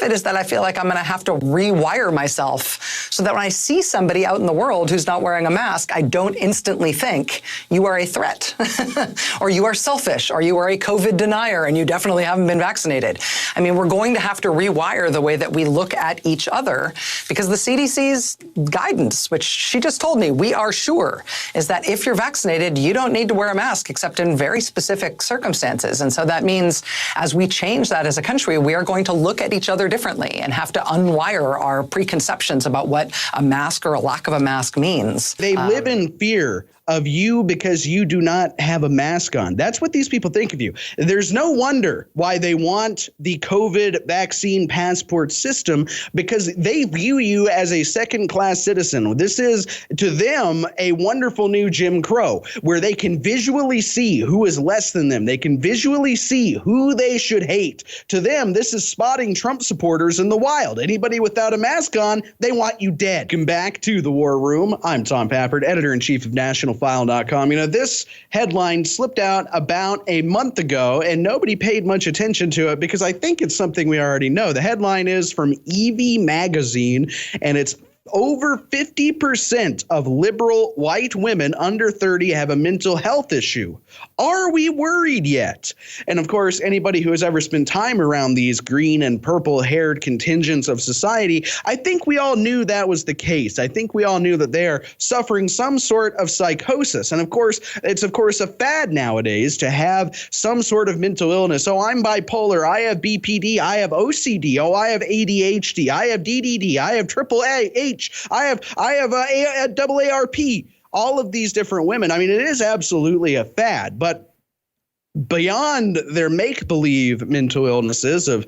it is that I feel like I'm going to have to rewire myself so that when I see somebody out in the world who's not wearing a mask, I don't instantly think you are a threat or you are selfish or you are a COVID denier and you definitely haven't been vaccinated. I mean, we're going to have to rewire the way that we look at each other because the CDC's guidance, which she just told me, we are sure, is that if you're vaccinated, you don't need to wear a mask except in very specific circumstances. And so that means as we change that as a country, we are going to look at each other differently and have to unwire our preconceptions about what a mask or a lack of a mask means. They live in fear of you because you do not have a mask on. That's what these people think of you. There's no wonder why they want the COVID vaccine passport system, because they view you as a second-class citizen. This is, to them, a wonderful new Jim Crow, where they can visually see who is less than them. They can visually see who they should hate. To them, this is spotting Trump supporters in the wild. Anybody without a mask on, they want you dead. Welcome back to the War Room. I'm Tom Pappert, editor-in-chief of NationalFile.com. You know, this headline slipped out about a month ago, and nobody paid much attention to it because I think it's something we already know. The headline is from Evie Magazine, and it's over 50% of liberal white women under 30 have a mental health issue. Are we worried yet? And of course, anybody who has ever spent time around these green and purple haired contingents of society, I think we all knew that was the case. I think we all knew that they are suffering some sort of psychosis. And of course, it's a fad nowadays to have some sort of mental illness. Oh, I'm bipolar. I have BPD. I have OCD. Oh, I have ADHD. I have DDD. I have AAA. I have a double ARP. All of these different women. I mean, it is absolutely a fad, but beyond their make-believe mental illnesses of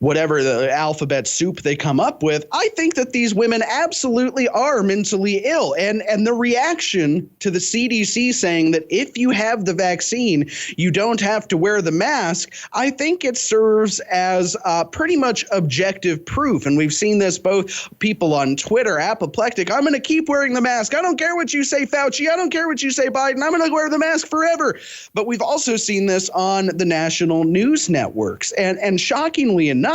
whatever the alphabet soup they come up with, I think that these women absolutely are mentally ill. And the reaction to the CDC saying that if you have the vaccine, you don't have to wear the mask, I think it serves as pretty much objective proof. And we've seen this, both people on Twitter, apoplectic, I'm going to keep wearing the mask. I don't care what you say, Fauci. I don't care what you say, Biden. I'm going to wear the mask forever. But we've also seen this on the national news networks. And shockingly enough,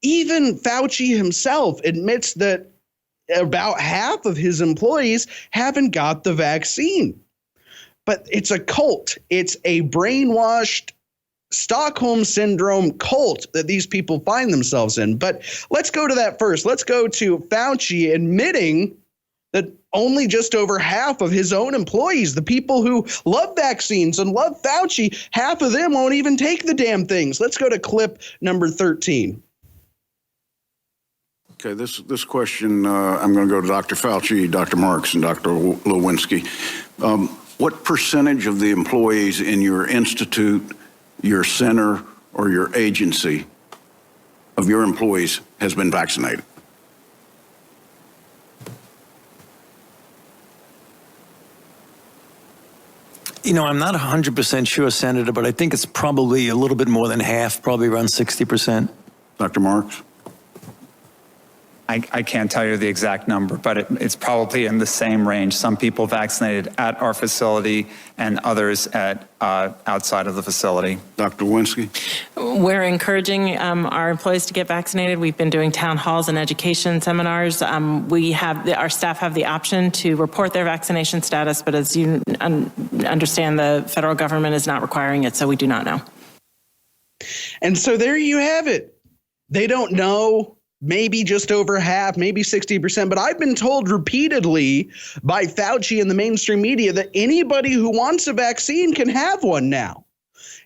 even Fauci himself admits that about half of his employees haven't got the vaccine. But it's a cult. It's a brainwashed Stockholm syndrome cult that these people find themselves in. But let's go to that first. Let's go to Fauci admitting that only just over half of his own employees, the people who love vaccines and love Fauci, half of them won't even take the damn things. Let's go to clip number 13. Okay, this question, I'm going to go to Dr. Fauci, Dr. Marks, and Dr. Lewinsky. What percentage of the employees in your institute, your center, or your agency of your employees has been vaccinated? You know, I'm not 100% sure, Senator, but I think it's probably a little bit more than half, probably around 60%. Dr. Marks? I can't tell you the exact number, but it's probably in the same range. Some people vaccinated at our facility and others at outside of the facility. Dr. Lewinsky? We're encouraging our employees to get vaccinated. We've been doing town halls and education seminars. Our staff have the option to report their vaccination status, but as you understand, the federal government is not requiring it, so we do not know. And so there you have it. They don't know. Maybe just over half, maybe 60%. But I've been told repeatedly by Fauci and the mainstream media that anybody who wants a vaccine can have one now.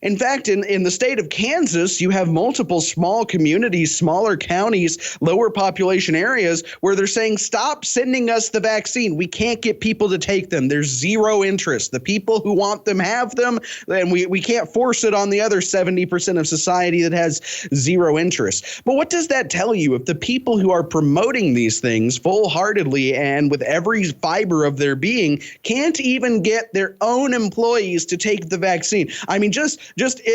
In fact, in the state of Kansas, you have multiple small communities, smaller counties, lower population areas where they're saying, stop sending us the vaccine. We can't get people to take them. There's zero interest. The people who want them have them, and we can't force it on the other 70% of society that has zero interest. But what does that tell you? If the people who are promoting these things full-heartedly and with every fiber of their being can't even get their own employees to take the vaccine? I mean, just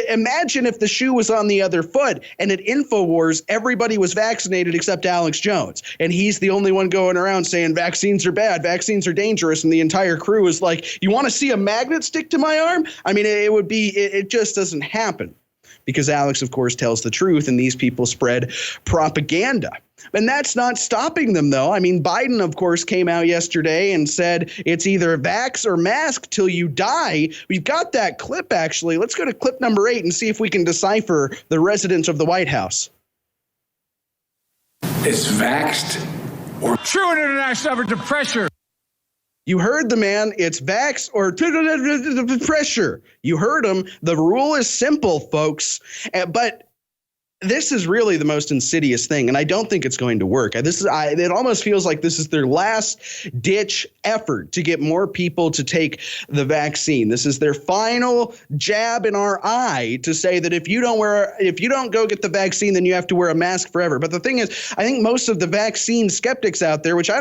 imagine if the shoe was on the other foot and at InfoWars, everybody was vaccinated except Alex Jones. And he's the only one going around saying vaccines are bad, vaccines are dangerous. And the entire crew is like, you want to see a magnet stick to my arm? I mean, it just doesn't happen. because Alex, of course, tells the truth and these people spread propaganda. And that's not stopping them, though. I mean, Biden, of course, came out yesterday and said it's either vax or mask till you die. We've got that clip, actually. Let's go to clip number 8 and see if we can decipher the residents of the White House. It's vaxxed or true international effort to pressure. You heard the man. It's vax or pressure. You heard him. The rule is simple, folks. But this is really the most insidious thing, and I don't think it's going to work. It almost feels like this is their last-ditch effort to get more people to take the vaccine. This is their final jab in our eye to say that if you don't go get the vaccine, then you have to wear a mask forever. But the thing is, I think most of the vaccine skeptics out there, which I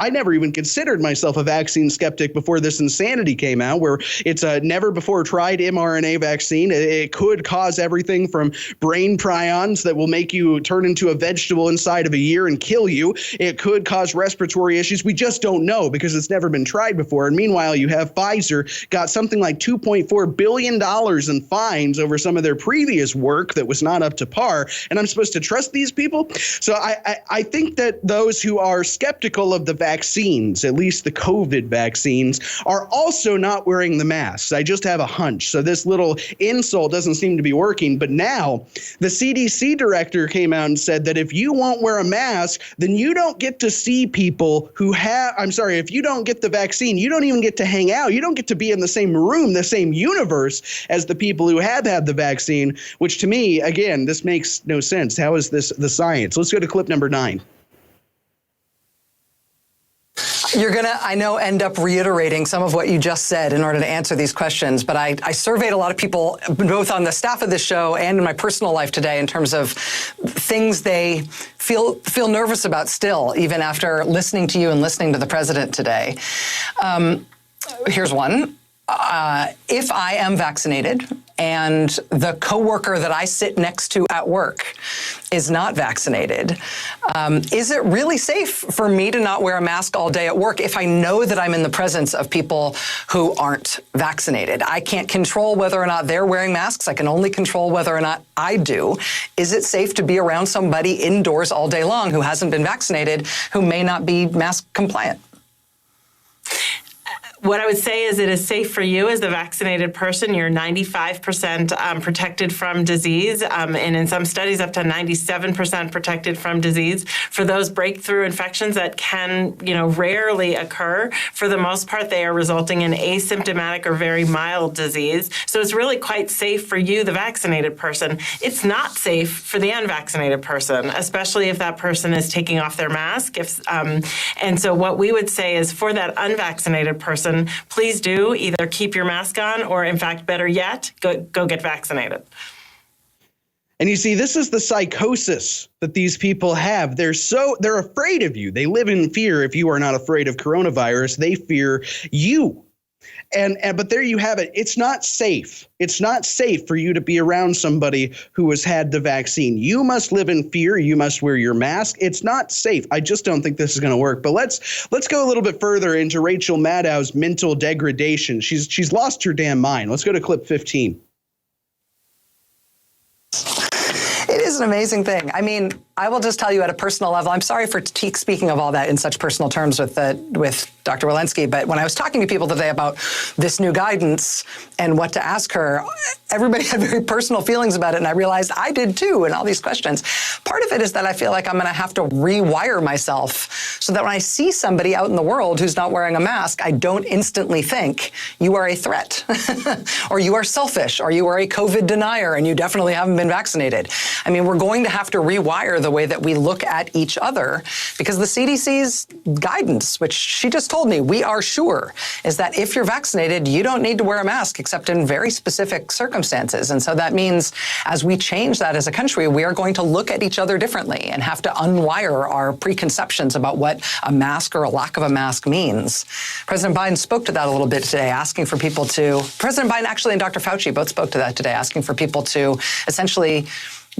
never even considered myself a vaccine skeptic before this insanity came out, where it's a never-before-tried mRNA vaccine. It could cause everything from brain prions that will make you turn into a vegetable inside of a year and kill you. It could cause respiratory issues. We just don't know because it's never been tried before. And meanwhile, you have Pfizer got something like $2.4 billion in fines over some of their previous work that was not up to par. And I'm supposed to trust these people? So I think that those who are skeptical of the vaccines, at least the COVID vaccines, are also not wearing the masks. I just have a hunch. So this little insult doesn't seem to be working. But now the CDC director came out and said that if you won't wear a mask, then you don't get to see people who have, if you don't get the vaccine, you don't even get to hang out. You don't get to be in the same room, the same universe as the people who have had the vaccine, which to me, again, this makes no sense. How is this the science? Let's go to clip number 9. You're going to, I know, end up reiterating some of what you just said in order to answer these questions, but I surveyed a lot of people, both on the staff of this show and in my personal life today, in terms of things they feel nervous about still, even after listening to you and listening to the president today. Here's one. If I am vaccinated and the coworker that I sit next to at work is not vaccinated, is it really safe for me to not wear a mask all day at work if I know that I'm in the presence of people who aren't vaccinated? I can't control whether or not they're wearing masks. I can only control whether or not I do. Is it safe to be around somebody indoors all day long who hasn't been vaccinated, who may not be mask compliant? What I would say is it is safe for you as the vaccinated person. You're 95% protected from disease, and in some studies up to 97% protected from disease. For those breakthrough infections that can, rarely occur, for the most part, they are resulting in asymptomatic or very mild disease. So it's really quite safe for you, the vaccinated person. It's not safe for the unvaccinated person, especially if that person is taking off their mask. And so what we would say is for that unvaccinated person, please do either keep your mask on or, in fact, better yet, go get vaccinated. And you see, this is the psychosis that these people have. They're afraid of you. They live in fear. If you are not afraid of coronavirus, they fear you. But there you have it. It's not safe. It's not safe for you to be around somebody who has had the vaccine. You must live in fear. You must wear your mask. It's not safe. I just don't think this is going to work. But let's go a little bit further into Rachel Maddow's mental degradation. She's lost her damn mind. Let's go to clip 15. It is an amazing thing. I mean, I will just tell you at a personal level, I'm sorry for speaking of all that in such personal terms with Dr. Walensky, but when I was talking to people today about this new guidance and what to ask her, everybody had very personal feelings about it, and I realized I did too in all these questions. Part of it is that I feel like I'm going to have to rewire myself so that when I see somebody out in the world who's not wearing a mask, I don't instantly think you are a threat or you are selfish or you are a COVID denier and you definitely haven't been vaccinated. I mean, we're going to have to rewire the way that we look at each other, because the CDC's guidance, which she just told me we are sure, is that if you're vaccinated, you don't need to wear a mask except in very specific circumstances. And so that means as we change that as a country, we are going to look at each other differently and have to unwire our preconceptions about what a mask or a lack of a mask means. President Biden spoke to that a little bit today, asking for people to, President Biden actually and Dr. Fauci both spoke to that today, asking for people to essentially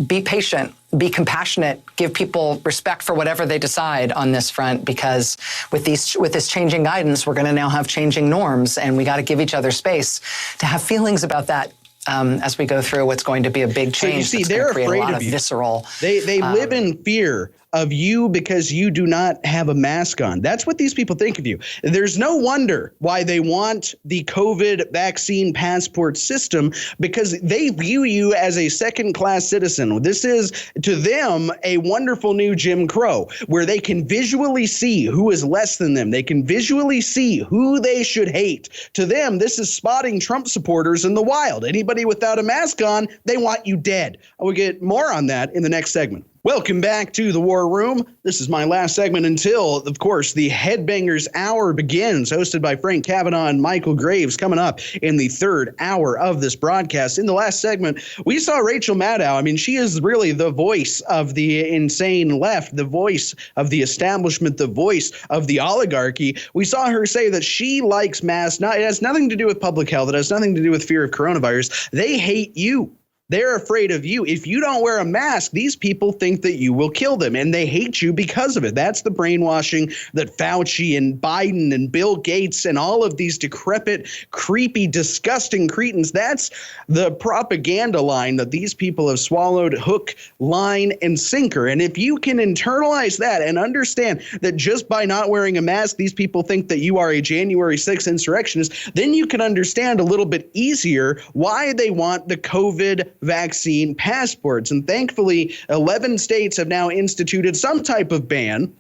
be patient, be compassionate, give people respect for whatever they decide on this front, because with this changing guidance, we're going to now have changing norms, and we got to give each other space to have feelings about that as we go through what's going to be a big change. So you see, that's they're create afraid a lot of you. visceral. They live in fear of you because you do not have a mask on. That's what these people think of you. There's no wonder why they want the COVID vaccine passport system, because they view you as a second-class citizen. This is, to them, a wonderful new Jim Crow, where they can visually see who is less than them. They can visually see who they should hate. To them, this is spotting Trump supporters in the wild. Anybody without a mask on, they want you dead. I will get more on that in the next segment. Welcome back to the War Room. This is my last segment until, of course, the Headbangers Hour begins, hosted by Frank Kavanaugh and Michael Graves, coming up in the third hour of this broadcast. In the last segment, we saw Rachel Maddow. I mean, she is really the voice of the insane left, the voice of the establishment, the voice of the oligarchy. We saw her say that she likes masks. It has nothing to do with public health. It has nothing to do with fear of coronavirus. They hate you. They're afraid of you. If you don't wear a mask, these people think that you will kill them, and they hate you because of it. That's the brainwashing that Fauci and Biden and Bill Gates and all of these decrepit, creepy, disgusting cretins, that's the propaganda line that these people have swallowed hook, line, and sinker. And if you can internalize that and understand that just by not wearing a mask, these people think that you are a January 6th insurrectionist, then you can understand a little bit easier why they want the COVID vaccine passports. And thankfully, 11 states have now instituted some type of ban.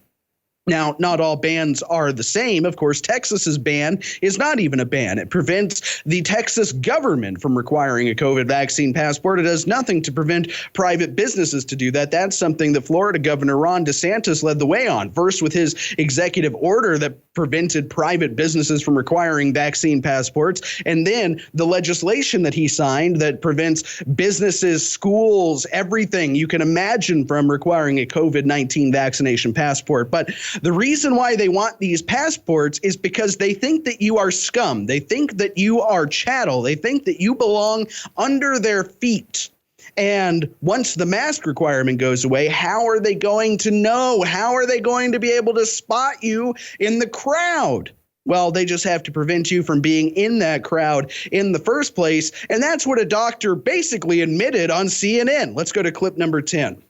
Now, not all bans are the same. Of course, Texas's ban is not even a ban. It prevents the Texas government from requiring a COVID vaccine passport. It does nothing to prevent private businesses to do that. That's something that Florida Governor Ron DeSantis led the way on, first with his executive order that prevented private businesses from requiring vaccine passports, and then the legislation that he signed that prevents businesses, schools, everything you can imagine from requiring a COVID-19 vaccination passport. But the reason why they want these passports is because they think that you are scum. They think that you are chattel. They think that you belong under their feet. And once the mask requirement goes away, how are they going to know? How are they going to be able to spot you in the crowd? Well, they just have to prevent you from being in that crowd in the first place. And that's what a doctor basically admitted on CNN. Let's go to clip number 10.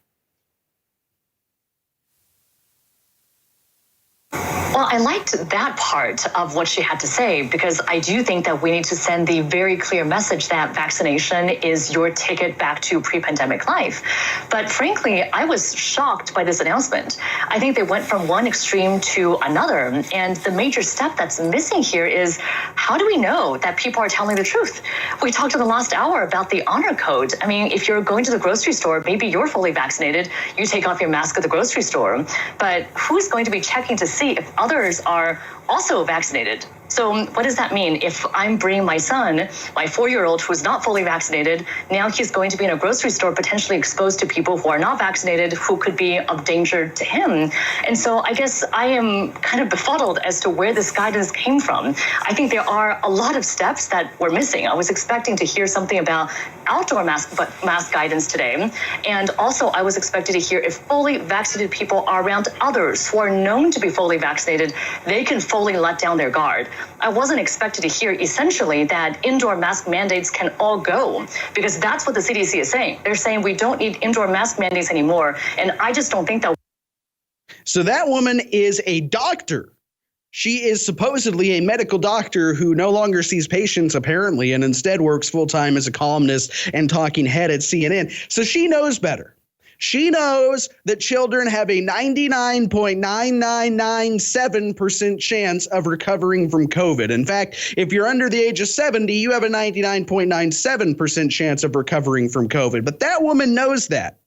Well, I liked that part of what she had to say, because I do think that we need to send the very clear message that vaccination is your ticket back to pre-pandemic life. But frankly, I was shocked by this announcement. I think they went from one extreme to another. And the major step that's missing here is, how do we know that people are telling the truth? We talked in the last hour about the honor code. I mean, if you're going to the grocery store, maybe you're fully vaccinated, you take off your mask at the grocery store. But who's going to be checking to see if others are also vaccinated? So what does that mean? If I'm bringing my son, my 4-year-old who's not fully vaccinated, now he's going to be in a grocery store potentially exposed to people who are not vaccinated, who could be of danger to him. And so I guess I am kind of befuddled as to where this guidance came from. I think there are a lot of steps that we're missing. I was expecting to hear something about outdoor mask guidance today. And also I was expected to hear if fully vaccinated people are around others who are known to be fully vaccinated, they can fully let down their guard. I wasn't expected to hear essentially that indoor mask mandates can all go, because that's what the CDC is saying. They're saying we don't need indoor mask mandates anymore. And I just don't think that. So that woman is a doctor. She is supposedly a medical doctor who no longer sees patients, apparently, and instead works full-time as a columnist and talking head at CNN. So she knows better. She knows that children have a 99.9997% chance of recovering from COVID. In fact, if you're under the age of 70, you have a 99.97% chance of recovering from COVID. But that woman knows that.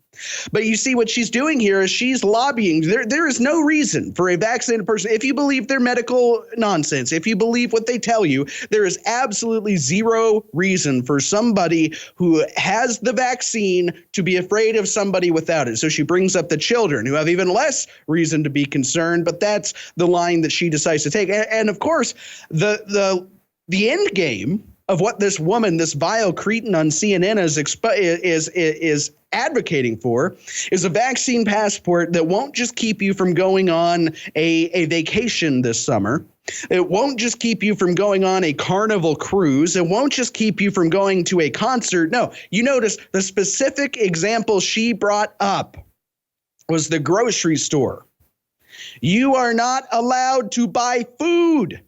But you see, what she's doing here is she's lobbying. There is no reason for a vaccinated person, if you believe their medical nonsense, if you believe what they tell you, there is absolutely zero reason for somebody who has the vaccine to be afraid of somebody without it. So she brings up the children, who have even less reason to be concerned. But that's the line that she decides to take. And of course, the end game of what this woman, this vile cretin on CNN is advocating for is a vaccine passport that won't just keep you from going on a vacation this summer. It won't just keep you from going on a Carnival cruise. It won't just keep you from going to a concert. No, you notice the specific example she brought up was the grocery store. You are not allowed to buy food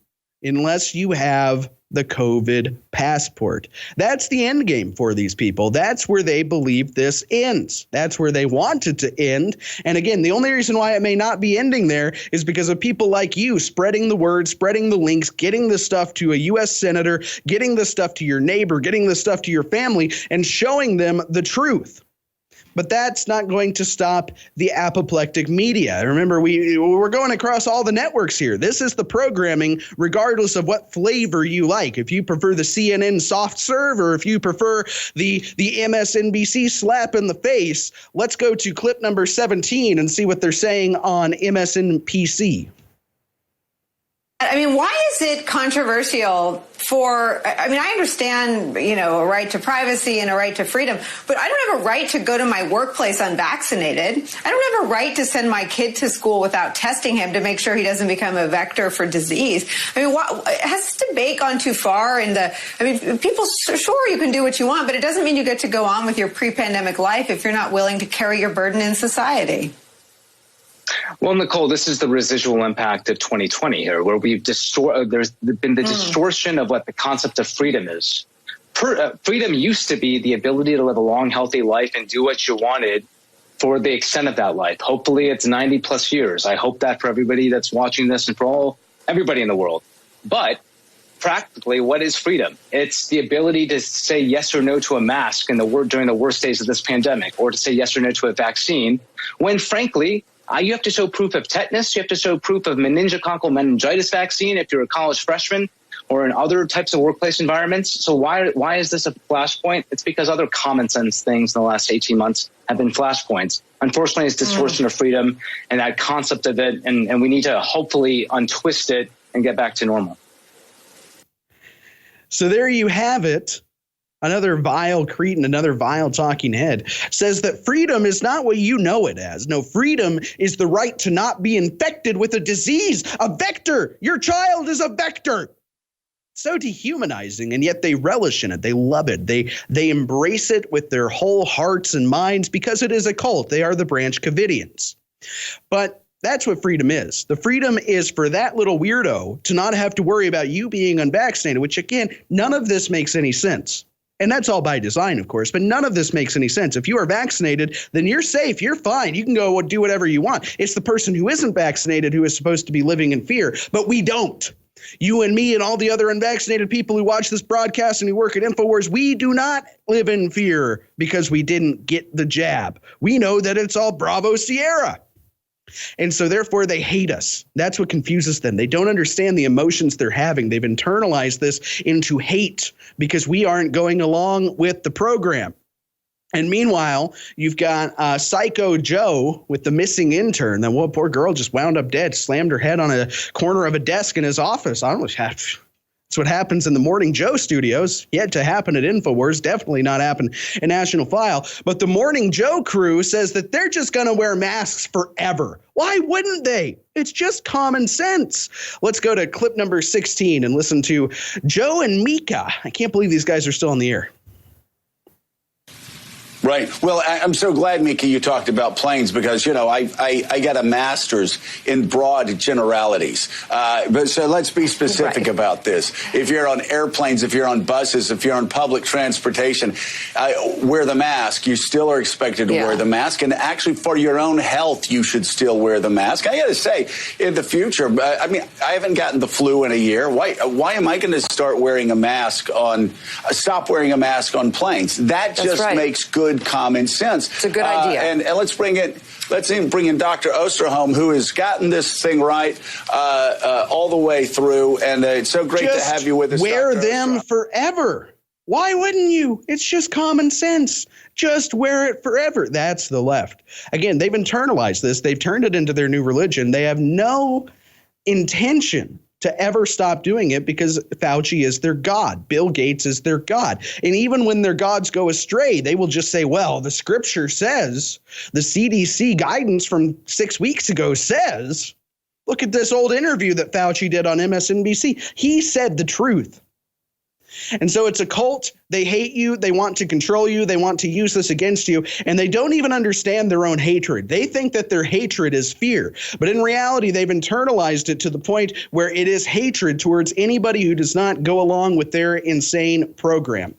unless you have the COVID passport. That's the end game for these people. That's where they believe this ends. That's where they want it to end. And again, the only reason why it may not be ending there is because of people like you spreading the word, spreading the links, getting the stuff to a U.S. senator, getting the stuff to your neighbor, getting the stuff to your family, and showing them the truth. But that's not going to stop the apoplectic media. Remember, we're going across all the networks here. This is the programming, regardless of what flavor you like. If you prefer the CNN soft serve or if you prefer the MSNBC slap in the face, let's go to clip number 17 and see what they're saying on MSNBC. I mean, why is it controversial I understand, a right to privacy and a right to freedom, but I don't have a right to go to my workplace unvaccinated. I don't have a right to send my kid to school without testing him to make sure he doesn't become a vector for disease. I mean, has this debate gone too far people, sure, you can do what you want, but it doesn't mean you get to go on with your pre-pandemic life if you're not willing to carry your burden in society. Well, Nicole, this is the residual impact of 2020 here, where there's been the distortion of what the concept of freedom is. Freedom used to be the ability to live a long, healthy life and do what you wanted for the extent of that life. Hopefully it's 90 plus years. I hope that for everybody that's watching this and for everybody in the world. But practically, what is freedom? It's the ability to say yes or no to a mask during the worst days of this pandemic, or to say yes or no to a vaccine, when frankly, you have to show proof of tetanus. You have to show proof of meningococcal meningitis vaccine if you're a college freshman or in other types of workplace environments. So why is this a flashpoint? It's because other common sense things in the last 18 months have been flashpoints. Unfortunately, it's distortion of freedom and that concept of it, and we need to hopefully untwist it and get back to normal. So there you have it. Another vile cretin, another vile talking head, says that freedom is not what you know it as. No, freedom is the right to not be infected with a disease, a vector. Your child is a vector. So dehumanizing, and yet they relish in it. They love it. They embrace it with their whole hearts and minds because it is a cult. They are the Branch Covidians. But that's what freedom is. The freedom is for that little weirdo to not have to worry about you being unvaccinated, which, again, none of this makes any sense. And that's all by design, of course, but none of this makes any sense. If you are vaccinated, then you're safe. You're fine. You can go do whatever you want. It's the person who isn't vaccinated who is supposed to be living in fear, but we don't. You and me and all the other unvaccinated people who watch this broadcast and who work at InfoWars, we do not live in fear because we didn't get the jab. We know that it's all Bravo Sierra. And so therefore they hate us. That's what confuses them. They don't understand the emotions they're having. They've internalized this into hate because we aren't going along with the program. And meanwhile, you've got Psycho Joe with the missing intern. That poor girl just wound up dead, slammed her head on a corner of a desk in his office. I don't know. That's what happens in the Morning Joe studios. Yet to happen at InfoWars, definitely not happen in National File. But the Morning Joe crew says that they're just going to wear masks forever. Why wouldn't they? It's just common sense. Let's go to clip number 16 and listen to Joe and Mika. I can't believe these guys are still on the air. Right. Well, I'm so glad, Mika, you talked about planes because, I got a master's in broad generalities. But so let's be specific about this. If you're on airplanes, if you're on buses, if you're on public transportation, wear the mask. You still are expected to wear the mask. And actually, for your own health, you should still wear the mask. I got to say, in the future, I haven't gotten the flu in a year. Why am I going to start wearing a mask stop wearing a mask on planes? That's just makes good common sense. It's a good idea. And let's even bring in Dr. Osterholm, who has gotten this thing right all the way through. And it's so great to have you with us. Wear Dr. them Osterholm. forever. Why wouldn't you? It's just common sense. Just wear it forever. That's the left. Again, they've internalized this. They've turned it into their new religion. They have no intention to ever stop doing it because Fauci is their God. Bill Gates is their God. And even when their gods go astray, they will just say, well, the scripture says, the CDC guidance from 6 weeks ago says, look at this old interview that Fauci did on MSNBC. He said the truth. And so it's a cult. They hate you. They want to control you. They want to use this against you. And they don't even understand their own hatred. They think that their hatred is fear. But in reality, they've internalized it to the point where it is hatred towards anybody who does not go along with their insane program.